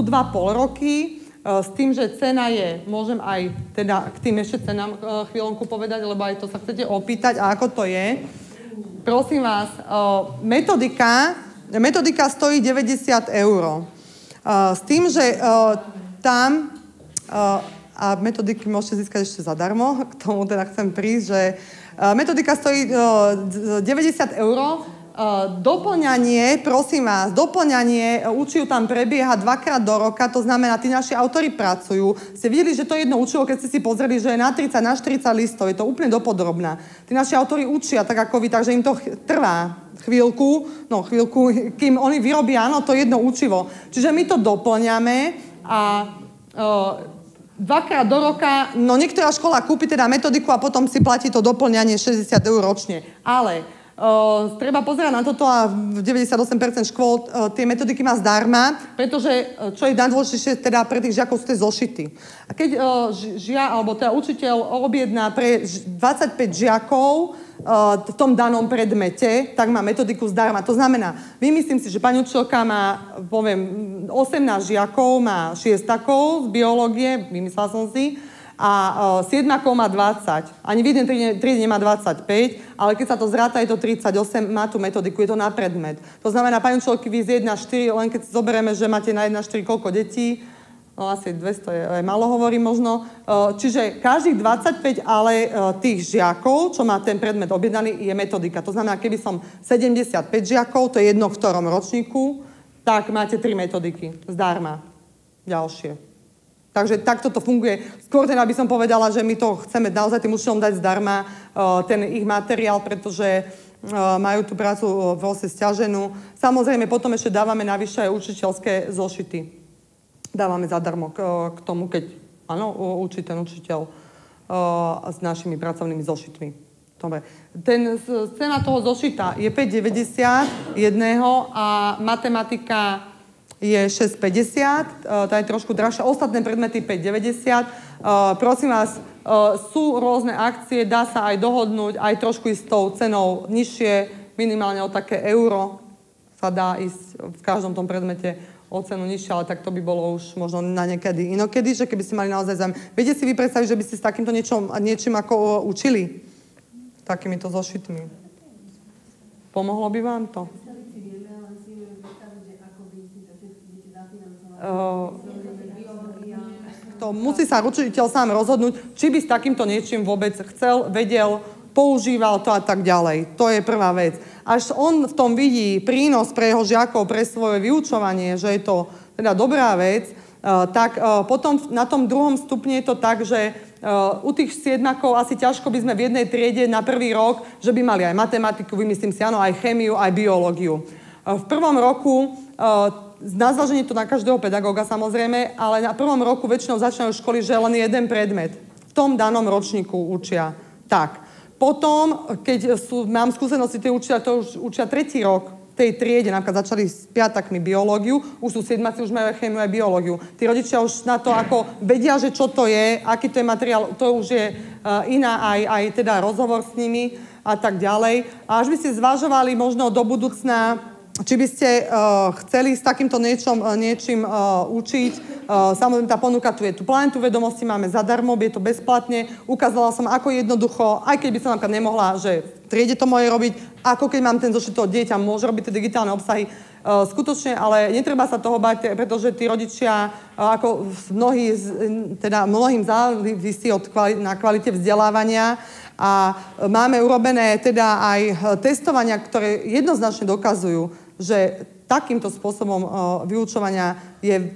sú 2,5 roky, s tým, že cena je, môžem aj teda k tým ešte cenám chvíľonku povedať, lebo aj to sa chcete opýtať, a ako to je. Prosím vás, metodika stojí 90 €. S tým, že tam, a metodiky môžete získať ešte zadarmo, k tomu teda chcem prísť, že metodika stojí 90 €. Doplňanie, prosím vás, učivo tam prebieha 2-krát do roka, to znamená, tí naši autori pracujú. Ste videli, že to jedno učivo, keď ste si pozreli, že je na 30, na 40 listov, je to úplne dopodrobná. Tí naši autori učia tak ako vy, takže im to trvá chvíľku, kým oni vyrobia, áno, to jedno učivo. Čiže my to doplňame a 2-krát do roka, no niektorá škola kúpi teda metodiku a potom si platí to doplňanie 60 € ročne. Ale treba pozerať na toto a 98% škôl tie metodiky má zdarma, pretože čo je najdôležitejšie teda pre tých žiakov sú tie zošity. A keď alebo teda učiteľ objedná pre 25 žiakov v tom danom predmete, tak má metodiku zdarma. To znamená, vymyslím si, že pani učiteľka má, poviem, 18 žiakov, má 6 z biológie, vymyslela som si, a 7 má 20. Ani v jednej triede nemá 25, ale keď sa to zráta, je to 38, má tú metodiku, je to na predmet. To znamená, pani učiteľky, vy z 1,4, len keď si zoberieme, že máte na 1,4 koľko detí, no asi 200 je málo, hovorím možno. Čiže každých 25, ale tých žiakov, čo má ten predmet objednaný, je metodika. To znamená, keby som 75 žiakov, to je jedno v ktorom ročníku, tak máte 3 metodiky zdarma. Ďalšie. Takže takto to funguje. Skôr teda by som povedala, že my to chceme naozaj tým učiteľom dať zdarma, ten ich materiál, pretože majú tú prácu vlastne sťaženú. Samozrejme, potom ešte dávame navyše aj učiteľské zošity. Dávame zadarmo k tomu, keď učí ten učiteľ s našimi pracovnými zošitmi. Dobre. Cena toho zošita je 5,90 jedného a matematika je 6,50, tá je trošku drahšia. Ostatné predmety 5,90. Prosím vás, sú rôzne akcie, dá sa aj dohodnúť, aj trošku ísť s tou cenou nižšie, minimálne o také euro sa dá ísť v každom tom predmete o cenu nižšie, ale tak to by bolo už možno na niekedy inokedy, že keby ste mali naozaj záujem. Viete si vy predstaviť, že by ste s takýmto niečím ako učili? Takýmito zošitmi. Pomohlo by vám to? To musí sa učiteľ sám rozhodnúť, či by s takýmto niečím vôbec chcel, vedel, používal to a tak ďalej. To je prvá vec. Až on v tom vidí prínos pre jeho žiakov, pre svoje vyučovanie, že je to teda dobrá vec, tak potom na tom druhom stupni je to tak, že u tých 7-kov asi ťažko by sme v jednej triede na prvý rok, že by mali aj matematiku, vymyslím si, áno, aj chémiu, aj biológiu. V prvom roku na zváženie to na každého pedagóga samozrejme, ale na prvom roku väčšinou začínajú školy, že len jeden predmet. V tom danom ročníku učia. Tak. Potom, keď mám skúsenosti, tie učia, to už učia 3. rok v tej triede, napríklad začali s 5-takmi biológiu, už sú 7-ci, už majú chémiu aj biológiu. Tí rodičia už na to ako vedia, že čo to je, aký to je materiál, to už je iná aj teda rozhovor s nimi a tak ďalej. A až by ste zvažovali možno do budúcna, či by ste chceli s takýmto niečím učiť. Samozrejme, tá ponuka tu je. Tu planetu vedomosti máme zadarmo, je to bezplatne. Ukázala som, ako jednoducho, aj keď by som napríklad nemohla, že v triede to moje robiť, ako keď mám ten zošit, to dieťa môže robiť tie digitálne obsahy. Skutočne, ale netreba sa toho bať, pretože tí rodičia, ako mnohým závisí na kvalite vzdelávania, a máme urobené teda aj testovania, ktoré jednoznačne dokazujú, že takýmto spôsobom vyučovania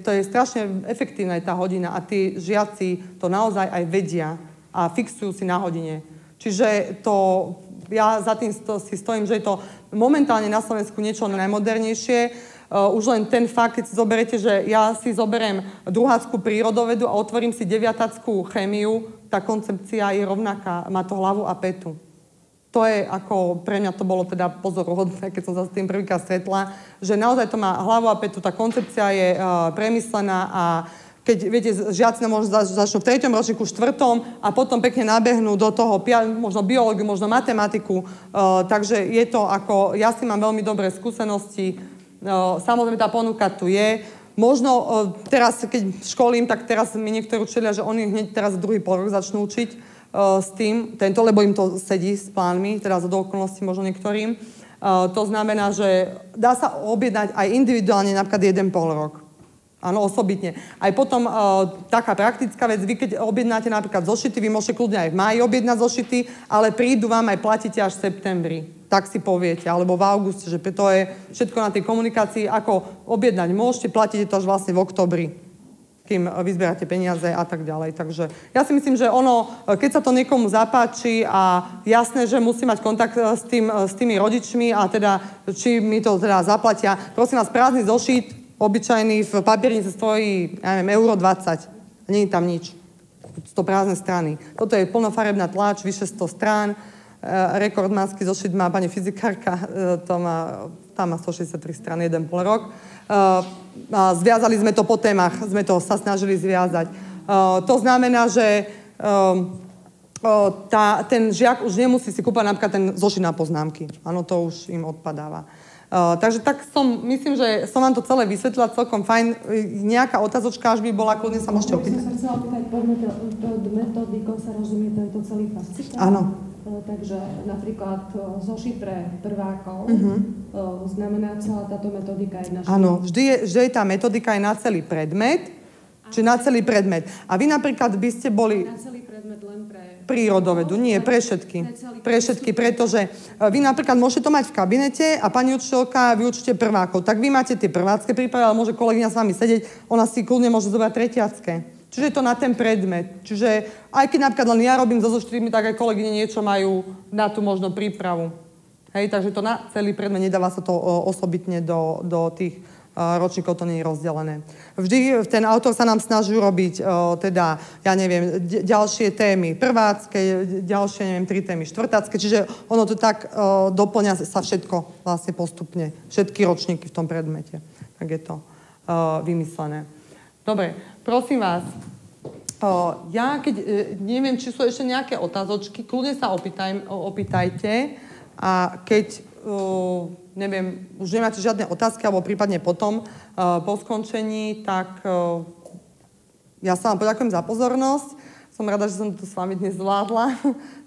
to je strašne efektívna tá hodina a tí žiaci to naozaj aj vedia a fixujú si na hodine. Čiže ja za tým si stojím, že je to momentálne na Slovensku niečo najmodernejšie. Už len ten fakt, keď si zoberete, že ja si zoberiem druhácku prírodovedu a otvorím si 9-tackú chémiu, tá koncepcia je rovnaká, má to hlavu a petu. To je ako, pre mňa to bolo teda pozoruhodné, keď som sa s tým prvýkrát stretla, že naozaj to má hlavu a petu, tá koncepcia je premyslená a keď, viete, žiaci možno začnú v 3. ročníku, 4. a potom pekne nabehnú do toho možno biológiu, možno matematiku. Takže je to ako, ja si mám veľmi dobré skúsenosti. Samozrejme, tá ponuka tu je. Možno teraz, keď školím, tak teraz mi niektorí učitelia, že oni hneď teraz druhý polrok začnú učiť s tým, lebo im to sedí s plánmi, teraz do okolností možno niektorým. To znamená, že dá sa objednať aj individuálne napríklad jeden polrok. Áno, osobitne. Aj potom taká praktická vec, vy keď objednáte napríklad zošity, vy môžete kľudne aj v máji objednať zošity, ale prídu vám aj platíte až v septembri. Tak si poviete, alebo v auguste, že to je všetko na tej komunikácii, ako objednať môžete, platíte to až vlastne v oktobri, kým vyzberáte peniaze a tak ďalej. Takže ja si myslím, že keď sa to niekomu zapáči a jasné, že musí mať kontakt s tými rodičmi a teda, či mi to teda zaplatia, prosím vás, prázdny zošit, obyčajný v papiernici stojí, ja neviem, euro 20. Nie je tam nič. 100 prázdne strany. Toto je plnofarebná tlač, vyše 100 strán. Rekordmanský zošit má pani fyzikárka, tam má 163 strán, jeden pol rok. Zviazali sme to po témach, sme to sa snažili zviazať. To znamená, že ten žiak už nemusí si kúpať napríklad ten zošit na poznámky. Áno, to už im odpadáva. Takže tak myslím, že som vám to celé vysvetlila celkom fajn. Nejaká otázočka, až by bola, kľudne sa môžete opýtať. Ja som sa chcela opýtať, pod metodikou sa rozumie tento celý fascikál. Áno. Takže napríklad zošit pre prvákov, znamená celá táto metodika jedna. Áno, vždy je tá metodika aj na celý predmet, či na celý predmet. A vy napríklad by ste boli... Na celý predmet len pre... Prírodovedu, nie, pre všetky. Pre všetky, pretože vy napríklad môžete to mať v kabinete a pani učiteľka, vy učíte prvákov. Tak vy máte tie prvácké prípravy, ale môže kolegyňa s vami sedieť, ona si kľudne môže zobrať tretiacké. Čiže je to na ten predmet. Čiže aj keď napríklad len ja robím so zoštitmi, tak aj kolegyne niečo majú na tú možno prípravu. Hej, takže to na celý predmet, nedáva sa to osobitne do tých ročníkov, to nie je rozdelené. Vždy ten autor sa nám snaží robiť teda, ja neviem, ďalšie témy prvácké, ďalšie, neviem, 3 témy štvrtácké, čiže ono to tak doplňa sa všetko vlastne postupne, všetky ročníky v tom predmete. Tak je to vymyslené. Dobre, prosím vás, ja keď neviem, či sú ešte nejaké otázočky, kľudne sa opýtajte a keď neviem, už nemáte žiadne otázky, alebo prípadne potom, po skončení, tak ja sa vám poďakujem za pozornosť. Som rada, že som to s vami dnes zvládla,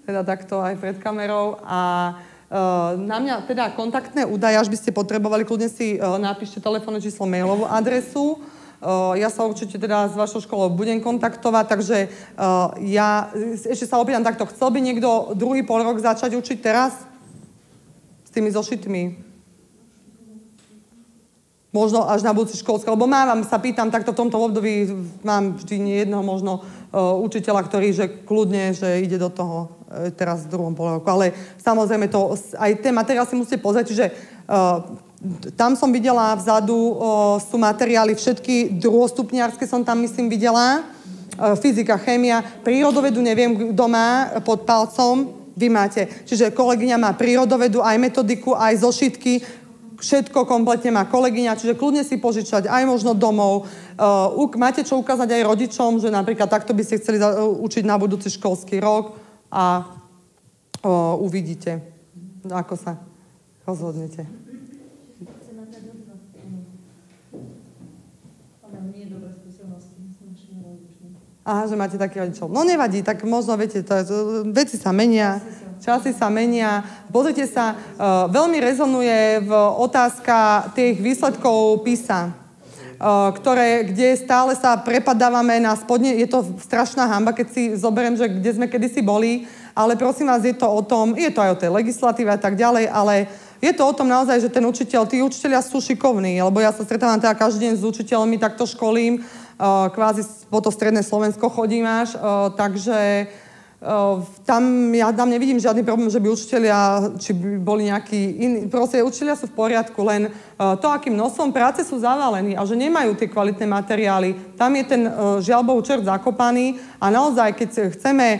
teda takto aj pred kamerou. A na mňa teda kontaktné údaje, až by ste potrebovali, kľudne si napíšte telefónne číslo, mailovú adresu. Ja sa určite teda s vašou školou budem kontaktovať, takže ja ešte sa opýtam takto. Chcel by niekto druhý polrok začať učiť teraz? S tými zošitmi? Možno až na budúci školský, lebo sa pýtam, takto v tomto období mám vždy jedného možno učiteľa, ktorý, že kľudne, že ide do toho teraz v druhom polroku. Ale samozrejme to, aj ten materiál si musíte pozrieť, že tam som videla vzadu, sú materiály všetky druhostupniarské, som tam myslím videla, fyzika, chémia, prírodovedu neviem, kto má pod palcom, vy máte. Čiže kolegyňa má prírodovedu, aj metodiku, aj zošitky, všetko kompletne má kolegyňa, čiže kľudne si požičať aj možno domov. Máte čo ukázať aj rodičom, že napríklad takto by ste chceli učiť na budúci školský rok a uvidíte, ako sa rozhodnete. Aha, že máte takých rodičov. No nevadí, tak možno, viete, veci sa menia, časy sa menia. Pozrite sa, veľmi rezonuje otázka tých výsledkov PISA, kde stále sa prepadávame na spodne. Je to strašná hanba, keď si zoberiem, že kde sme kedysi boli, ale prosím vás, je to o tom, je to aj o tej legislatíve a tak ďalej, ale je to o tom naozaj, že ten učiteľ, tí učiteľia sú šikovní, lebo ja sa stretávam teda každý deň s učiteľmi, takto školím, kvázi po to stredné Slovensko chodím až, takže tam ja tam nevidím žiadny problém, že by učitelia, či by boli nejakí iní, proste učitelia sú v poriadku, len to, akým nosom práce sú zavalení a že nemajú tie kvalitné materiály. Tam je ten žiaľ Bohu čert zakopaný a naozaj, keď chceme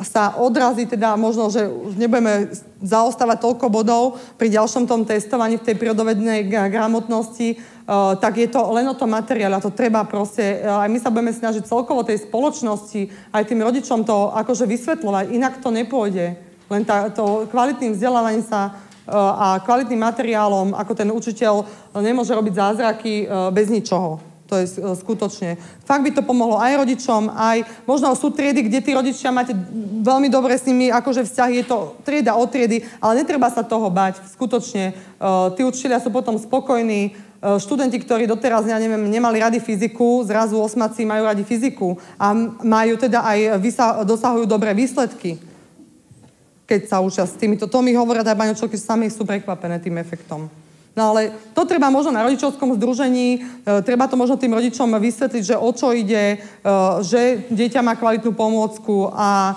sa odraziť, teda možno, že už nebudeme zaostávať toľko bodov pri ďalšom tom testovaní v tej prírodovednej gramotnosti, tak je to len o tom materiáli a to treba proste, aj my sa budeme snažiť celkovo tej spoločnosti, aj tým rodičom to akože vysvetľovať, inak to nepôjde. Len to kvalitným vzdelávaním sa a kvalitným materiálom, ako ten učiteľ nemôže robiť zázraky bez ničoho. To je skutočne. Fakt by to pomohlo aj rodičom, aj možno sú triedy, kde tí rodičia máte veľmi dobre s nimi, akože vzťahy, je to trieda od triedy, ale netreba sa toho bať. Skutočne, tí učitelia sú potom spokojní. Študenti, ktorí doteraz, ja neviem, nemali radi fyziku, zrazu osmáci majú radi fyziku a majú teda aj, dosahujú dobré výsledky, keď sa učia s týmito. To mi hovoria aj baňočky, sami sú prekvapené tým efektom. No ale to treba možno na rodičovskom združení, treba to možno tým rodičom vysvetliť, že o čo ide, že dieťa má kvalitnú pomôcku a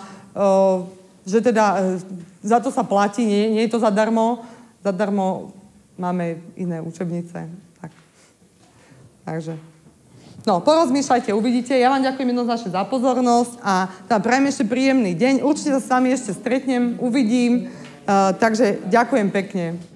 že teda za to sa platí, nie je to zadarmo. Zadarmo máme iné učebnice. Takže, no, porozmýšľajte, uvidíte. Ja vám ďakujem jednoznačne za pozornosť a prajem ešte príjemný deň. Určite sa s vami ešte stretnem, uvidím. Takže ďakujem pekne.